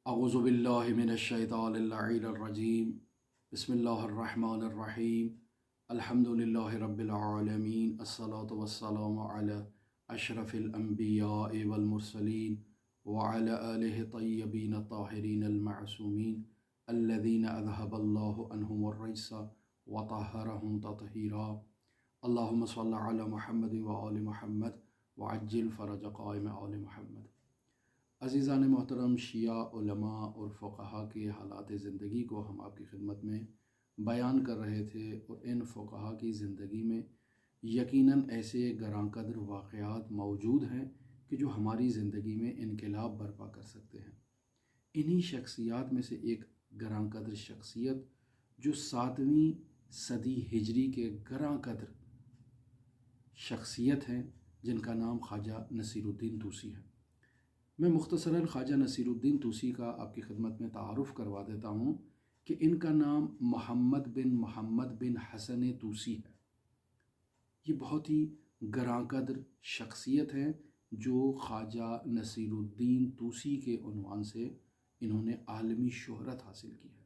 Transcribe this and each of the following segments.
اعوذ باللہ من الشیطان اللعین الرجیم بسم اللہ الرحمن الرحیم الحمد للہ رب العالمین الصلاة والسلام علی اشرف الانبیاء والمرسلین وعلی آلہ طیبین الطاہرین المعصومین الذین اذہب اللہ عنہم الرجس وطہرہم تطہیرا اللہم صل علی محمد وآل محمد وعجل فرج قائم آل محمد۔ عزیزان محترم، شیعہ علماء اور فقہا کے حالات زندگی کو ہم آپ کی خدمت میں بیان کر رہے تھے، اور ان فقہا کی زندگی میں یقیناً ایسے گراں قدر واقعات موجود ہیں کہ جو ہماری زندگی میں انقلاب برپا کر سکتے ہیں۔ انہی شخصیات میں سے ایک گراں قدر شخصیت جو 7ویں صدی ہجری کے گراں قدر شخصیت ہیں، جن کا نام خواجہ نصیر الدین طوسی ہے۔ میں مختصراً خواجہ نصیر الدین طوسی کا آپ کی خدمت میں تعارف کروا دیتا ہوں کہ ان کا نام محمد بن حسن طوسی ہے۔ یہ بہت ہی گراں قدر شخصیت ہیں جو خواجہ نصیر الدین طوسی کے عنوان سے انہوں نے عالمی شہرت حاصل کی ہے۔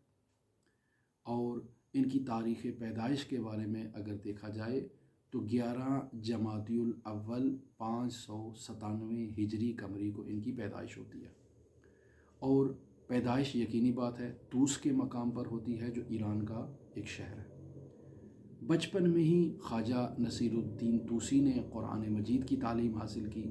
اور ان کی تاریخ پیدائش کے بارے میں اگر دیکھا جائے تو 11 جمادی الاول 597 ہجری قمری کو ان کی پیدائش ہوتی ہے، اور پیدائش یقینی بات ہے طوس کے مقام پر ہوتی ہے جو ایران کا ایک شہر ہے۔ بچپن میں ہی خواجہ نصیر الدین طوسی نے قرآن مجید کی تعلیم حاصل کی،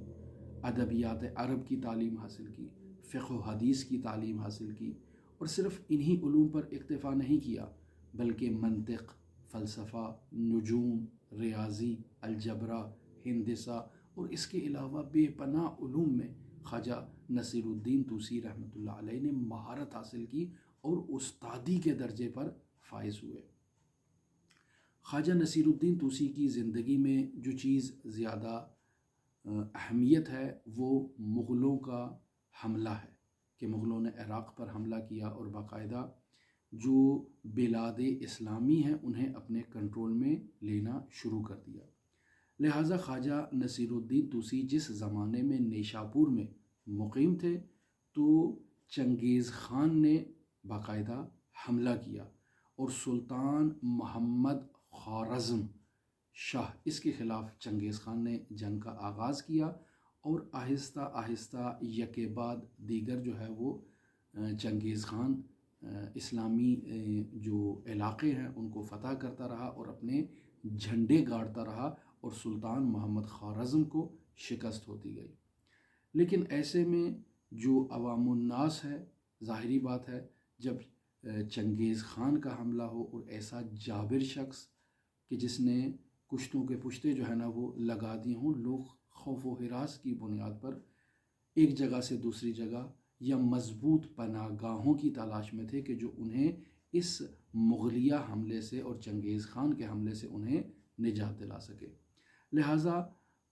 ادبیات عرب کی تعلیم حاصل کی، فقہ و حدیث کی تعلیم حاصل کی، اور صرف انہی علوم پر اکتفا نہیں کیا بلکہ منطق، فلسفہ، نجوم، ریاضی، الجبرا، ہندسہ اور اس کے علاوہ بے پناہ علوم میں خواجہ نصیر الدین طوسی رحمۃ اللہ علیہ نے مہارت حاصل کی اور استادی کے درجے پر فائز ہوئے۔ خواجہ نصیر الدین طوسی کی زندگی میں جو چیز زیادہ اہمیت ہے وہ مغلوں کا حملہ ہے کہ مغلوں نے عراق پر حملہ کیا اور باقاعدہ جو بلاد اسلامی ہیں انہیں اپنے کنٹرول میں لینا شروع کر دیا۔ لہٰذا خواجہ نصیر الدین طوسی جس زمانے میں نیشاپور میں مقیم تھے تو چنگیز خان نے باقاعدہ حملہ کیا اور سلطان محمد خوارزم شاہ اس کے خلاف چنگیز خان نے جنگ کا آغاز کیا، اور آہستہ آہستہ یکے بعد دیگر جو ہے وہ چنگیز خان اسلامی جو علاقے ہیں ان کو فتح کرتا رہا اور اپنے جھنڈے گاڑتا رہا، اور سلطان محمد خوارزم کو شکست ہوتی گئی۔ لیکن ایسے میں جو عوام الناس ہے، ظاہری بات ہے جب چنگیز خان کا حملہ ہو اور ایسا جابر شخص کہ جس نے کشتوں کے پشتے جو ہے نا وہ لگا دیے ہوں، لوگ خوف و ہراس کی بنیاد پر ایک جگہ سے دوسری جگہ یا مضبوط پناہ گاہوں کی تلاش میں تھے کہ جو انہیں اس مغلیہ حملے سے اور چنگیز خان کے حملے سے انہیں نجات دلا سکے۔ لہٰذا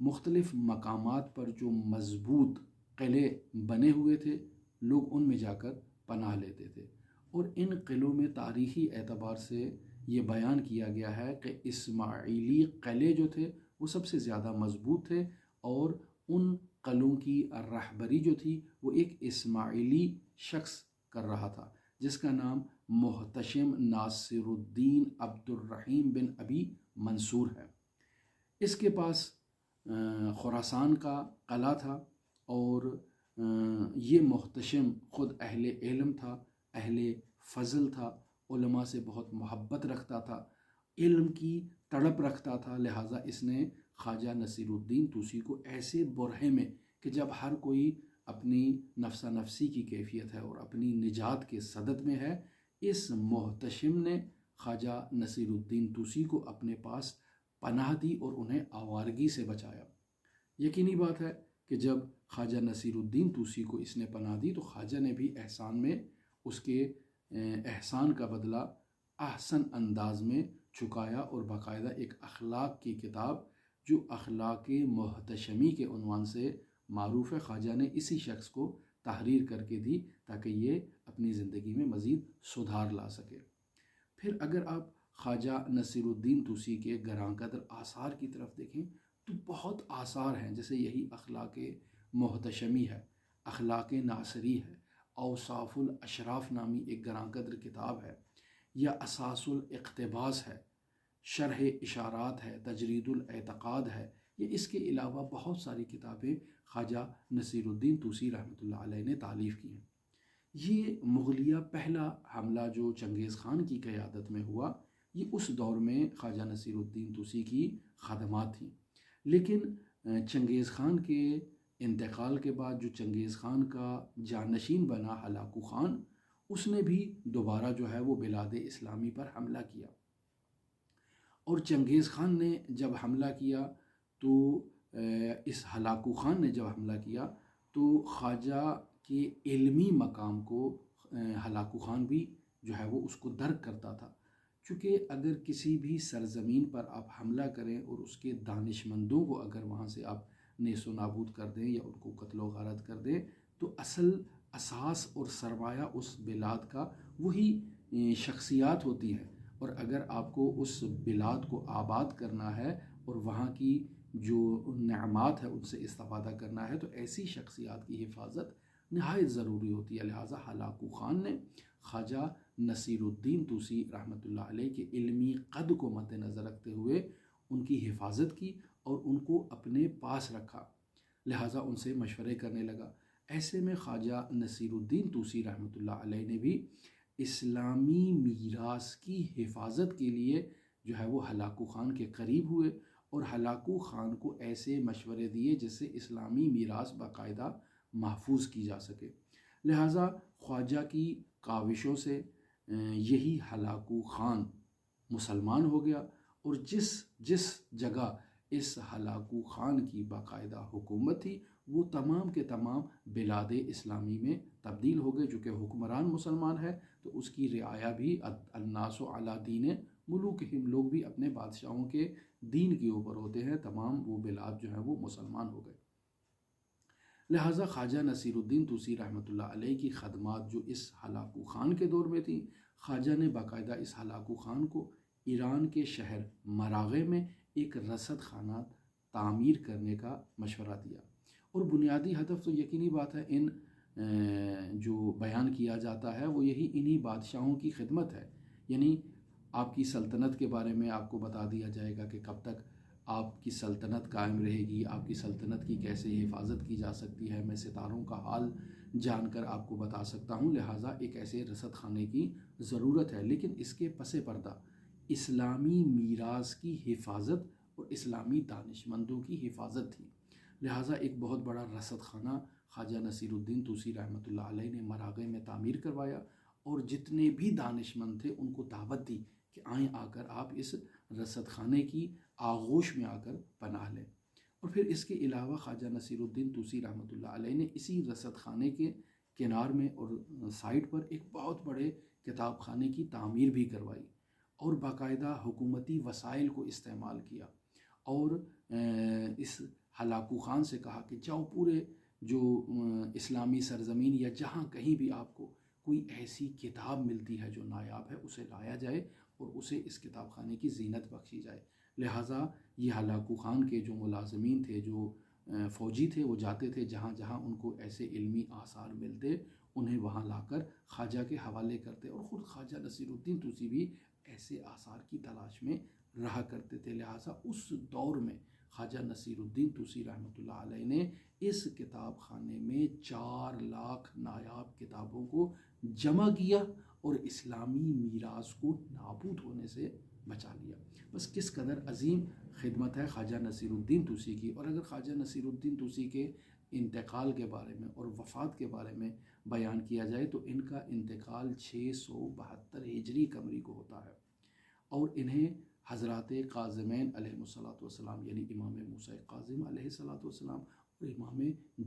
مختلف مقامات پر جو مضبوط قلعے بنے ہوئے تھے لوگ ان میں جا کر پناہ لیتے تھے، اور ان قلعوں میں تاریخی اعتبار سے یہ بیان کیا گیا ہے کہ اسماعیلی قلعے جو تھے وہ سب سے زیادہ مضبوط تھے، اور ان قلعوں کی رہبری جو تھی وہ ایک اسماعیلی شخص کر رہا تھا جس کا نام محتشم ناصر الدین عبد الرحیم بن ابی منصور ہے۔ اس کے پاس خراسان کا قلعہ تھا، اور یہ محتشم خود اہل علم تھا، اہل فضل تھا، علماء سے بہت محبت رکھتا تھا، علم کی تڑپ رکھتا تھا۔ لہٰذا اس نے خواجہ نصیر الدین طوسی کو ایسے برہے میں کہ جب ہر کوئی اپنی نفسا نفسی کی کیفیت ہے اور اپنی نجات کے صدد میں ہے، اس محتشم نے خواجہ نصیر الدین طوسی کو اپنے پاس پناہ دی اور انہیں آوارگی سے بچایا۔ یقینی بات ہے کہ جب خواجہ نصیر الدین طوسی کو اس نے پناہ دی تو خواجہ نے بھی احسان میں اس کے احسان کا بدلہ احسن انداز میں چکایا، اور باقاعدہ ایک اخلاق کی کتاب جو اخلاق محتشمی کے عنوان سے معروف ہے، خواجہ نے اسی شخص کو تحریر کر کے دی تاکہ یہ اپنی زندگی میں مزید سدھار لا سکے۔ پھر اگر آپ خواجہ نصیر الدین طوسی کے گراں قدر آثار کی طرف دیکھیں تو بہت آثار ہیں، جیسے یہی اخلاق محتشمی ہے، اخلاق ناصری ہے، اوصاف الاشراف نامی ایک گراں قدر کتاب ہے، یا اساس الاقتباس ہے، شرح اشارات ہے، تجرید الاعتقاد ہے، یہ اس کے علاوہ بہت ساری کتابیں خواجہ نصیر الدین طوسی رحمۃ اللہ علیہ نے تالیف کی ہیں۔ یہ مغلیہ پہلا حملہ جو چنگیز خان کی قیادت میں ہوا، یہ اس دور میں خواجہ نصیر الدین طوسی کی خدمات تھیں، لیکن چنگیز خان کے انتقال کے بعد جو چنگیز خان کا جانشین بنا ہلاکو خان، اس نے بھی دوبارہ جو ہے وہ بلاد اسلامی پر حملہ کیا، اور چنگیز خان نے جب حملہ کیا تو اس ہلاکو خان نے جب حملہ کیا تو خواجہ کے علمی مقام کو ہلاکو خان بھی جو ہے وہ اس کو درک کرتا تھا، چونکہ اگر کسی بھی سرزمین پر آپ حملہ کریں اور اس کے دانشمندوں کو اگر وہاں سے آپ نیست و نابود کر دیں یا ان کو قتل و غارت کر دیں، تو اصل اساس اور سرمایہ اس بلاد کا وہی شخصیات ہوتی ہیں، اور اگر آپ کو اس بلاد کو آباد کرنا ہے اور وہاں کی جو نعمات ہے ان سے استفادہ کرنا ہے، تو ایسی شخصیات کی حفاظت نہایت ضروری ہوتی ہے۔ لہٰذا ہلاکو خان نے خواجہ نصیر الدین طوسی رحمۃ اللہ علیہ کے علمی قد کو مد نظر رکھتے ہوئے ان کی حفاظت کی اور ان کو اپنے پاس رکھا، لہٰذا ان سے مشورے کرنے لگا۔ ایسے میں خواجہ نصیر الدین طوسی رحمۃ اللہ علیہ نے بھی اسلامی میراث کی حفاظت کے لیے جو ہے وہ ہلاکو خان کے قریب ہوئے اور ہلاکو خان کو ایسے مشورے دیے جس سے اسلامی میراث باقاعدہ محفوظ کی جا سکے۔ لہٰذا خواجہ کی کاوشوں سے یہی ہلاکو خان مسلمان ہو گیا، اور جس جگہ اس ہلاکو خان کی باقاعدہ حکومت تھی وہ تمام کے تمام بلاد اسلامی میں تبدیل ہو گئے۔ چونکہ حکمران مسلمان ہے تو اس کی رعایا بھی الناس علی دین ملوکہم، لوگ بھی اپنے بادشاہوں کے دین کے اوپر ہوتے ہیں، تمام وہ بلاد جو ہیں وہ مسلمان ہو گئے۔ لہٰذا خواجہ نصیر الدین طوسی رحمۃ اللہ علیہ کی خدمات جو اس ہلاکو خان کے دور میں تھیں، خواجہ نے باقاعدہ اس ہلاکو خان کو ایران کے شہر مراغے میں ایک رصد خانہ تعمیر کرنے کا مشورہ دیا، اور بنیادی ہدف تو یقینی بات ہے ان جو بیان کیا جاتا ہے وہ یہی انہی بادشاہوں کی خدمت ہے، یعنی آپ کی سلطنت کے بارے میں آپ کو بتا دیا جائے گا کہ کب تک آپ کی سلطنت قائم رہے گی، آپ کی سلطنت کی کیسے حفاظت کی جا سکتی ہے، میں ستاروں کا حال جان کر آپ کو بتا سکتا ہوں، لہٰذا ایک ایسے رصد خانے کی ضرورت ہے، لیکن اس کے پس پردہ اسلامی میراث کی حفاظت اور اسلامی دانشمندوں کی حفاظت تھی۔ لہٰذا ایک بہت بڑا رصد خانہ خواجہ نصیر الدین طوسی رحمۃ اللہ علیہ نے مراغے میں تعمیر کروایا، اور جتنے بھی دانشمند تھے ان کو دعوت دی کہ آئیں، آ کر آپ اس رصد خانے کی آغوش میں آ کر پناہ لیں۔ اور پھر اس کے علاوہ خواجہ نصیر الدین طوسی رحمۃ اللہ علیہ نے اسی رصد خانے کے کنار میں اور سائٹ پر ایک بہت بڑے کتاب خانے کی تعمیر بھی کروائی، اور باقاعدہ حکومتی وسائل کو استعمال کیا، اور اس ہلاکو خان سے کہا کہ جاؤ پورے جو اسلامی سرزمین یا جہاں کہیں بھی آپ کو کوئی ایسی کتاب ملتی ہے جو نایاب ہے اسے لایا جائے اور اسے اس کتاب خانے کی زینت بخشی جائے۔ لہٰذا یہ ہلاکو خان کے جو ملازمین تھے، جو فوجی تھے، وہ جاتے تھے جہاں جہاں ان کو ایسے علمی آثار ملتے انہیں وہاں لا کر خواجہ کے حوالے کرتے، اور خود خواجہ نصیر الدین طوسی بھی ایسے آثار کی تلاش میں رہا کرتے تھے۔ لہٰذا اس دور میں خواجہ نصیر الدین طوسی رحمۃ اللہ علیہ نے اس کتاب خانے میں 4 لاکھ نایاب کتابوں کو جمع کیا اور اسلامی میراث کو نابود ہونے سے بچا لیا۔ بس کس قدر عظیم خدمت ہے خواجہ نصیر الدین طوسی کی۔ اور اگر خواجہ نصیر الدین طوسی کے انتقال کے بارے میں اور وفات کے بارے میں بیان کیا جائے تو ان کا انتقال 672 ہجری قمری کو ہوتا ہے، اور انہیں حضرات کاظمین علیہ الصلوۃ والسلام یعنی امام موسیٰ کاظم علیہ الصلوۃ والسلام اور امام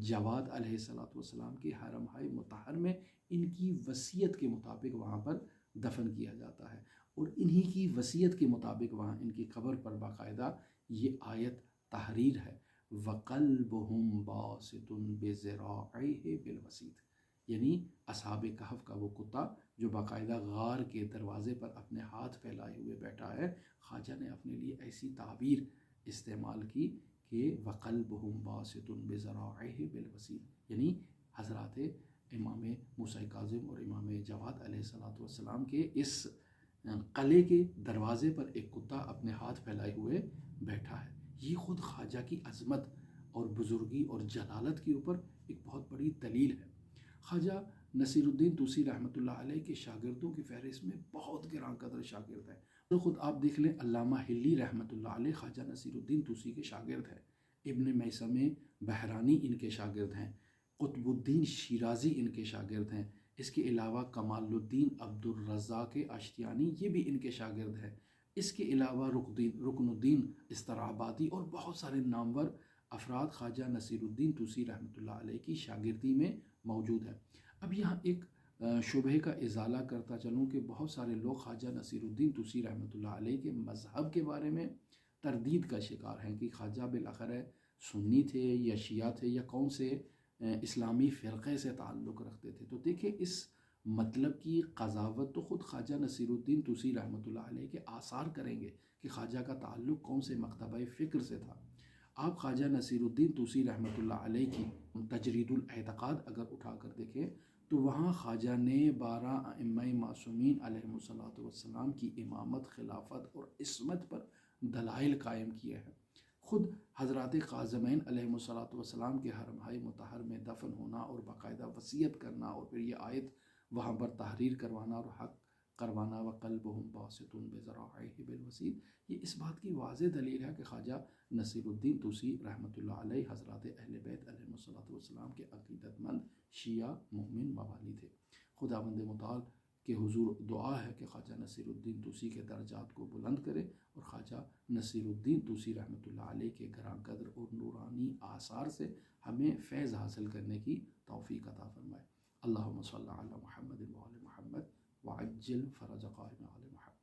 جواد علیہ الصلوۃ والسلام کے حرمہائے مطہر میں ان کی وصیت کے مطابق وہاں پر دفن کیا جاتا ہے، اور انہی کی وصیت کے مطابق وہاں ان کی قبر پر باقاعدہ یہ آیت تحریر ہے، وَقَلْبُهُمْ بَاسِطٌ بِذِرَاعِهِ بِالْوَسِيدِ، یعنی اصحاب کہف کا وہ کتا جو باقاعدہ غار کے دروازے پر اپنے ہاتھ پھیلائے ہوئے بیٹھا ہے، خواجہ نے اپنے لیے ایسی تعبیر استعمال کی کہ وَقَلْبُهُمْ بَاسِطٌ بِذِرَاعِهِ بِالْوَسِيدِ، یعنی حضرات امام موسیٰ کاظم اور امام جواد علیہ الصلوۃ والسلام کے اس قلعے کے دروازے پر ایک کتا اپنے ہاتھ پھیلائے ہوئے بیٹھا ہے۔ یہ خود خواجہ کی عظمت اور بزرگی اور جلالت کے اوپر ایک بہت بڑی دلیل ہے۔ خواجہ نصیر الدین طوسی رحمۃ اللہ علیہ کے شاگردوں کی فہرست میں بہت گراں قدر شاگرد ہیں۔ تو خود آپ دیکھ لیں، علامہ حلی رحمۃ اللہ علیہ خواجہ نصیر الدین طوسی کے شاگرد ہیں، ابن میثم بحرانی ان کے شاگرد ہیں، قطب الدین شیرازی ان کے شاگرد ہیں، اس کے علاوہ کمال الدین عبد الرزاق اشتیانی یہ بھی ان کے شاگرد ہیں، اس کے علاوہ رکن الدین استرابادی اور بہت سارے نامور افراد خواجہ نصیر الدین طوسی رحمۃ اللہ علیہ کی شاگردی میں موجود ہیں۔ اب یہاں ایک شبہ کا ازالہ کرتا چلوں کہ بہت سارے لوگ خواجہ نصیر الدین طوسی رحمۃ اللہ علیہ کے مذہب کے بارے میں تردید کا شکار ہیں کہ خواجہ بالآخر سنی تھے یا شیعہ تھے یا کون سے اسلامی فرقے سے تعلق رکھتے تھے۔ تو دیکھیں اس مطلب کی قضاوت تو خود خواجہ نصیر الدین طوسی رحمۃ اللہ علیہ کے آثار کریں گے کہ خواجہ کا تعلق کون سے مکتبہ فکر سے تھا۔ آپ خواجہ نصیر الدین طوسی رحمۃ اللہ علیہ کی تجرید الاعتقاد اگر اٹھا کر دیکھیں تو وہاں خواجہ نے 12 ائمہ معصومین علیہم الصلوۃ والسلام کی امامت، خلافت اور عصمت پر دلائل قائم کیے ہیں۔ خود حضرات قاظمین علیہم الصلوۃ والسلام کے حرمہائے مطہر میں دفن ہونا اور باقاعدہ وصیت کرنا اور پھر یہ آیت وہاں پر تحریر کروانا اور حق کروانا وقلبہم باسط بذراعیہ بالوسیط، یہ اس بات کی واضح دلیل ہے کہ خواجہ نصیر الدین طوسی رحمۃ اللہ علیہ حضرات اہل بیت علیہم الصلوۃ والسلام کے عقیدت مند شیعہ مومن موالی تھے۔ خداوند متعال کے حضور دعا ہے کہ خواجہ نصیر الدین طوسی کے درجات کو بلند کرے اور خواجہ نصیر الدین طوسی رحمۃ اللہ علیہ کے گراں قدر اور نورانی آثار سے ہمیں فیض حاصل کرنے کی توفیق عطا فرمائے۔ اللہم صلی علی محمد و علی محمد وعجل فرج قائم علی محمد۔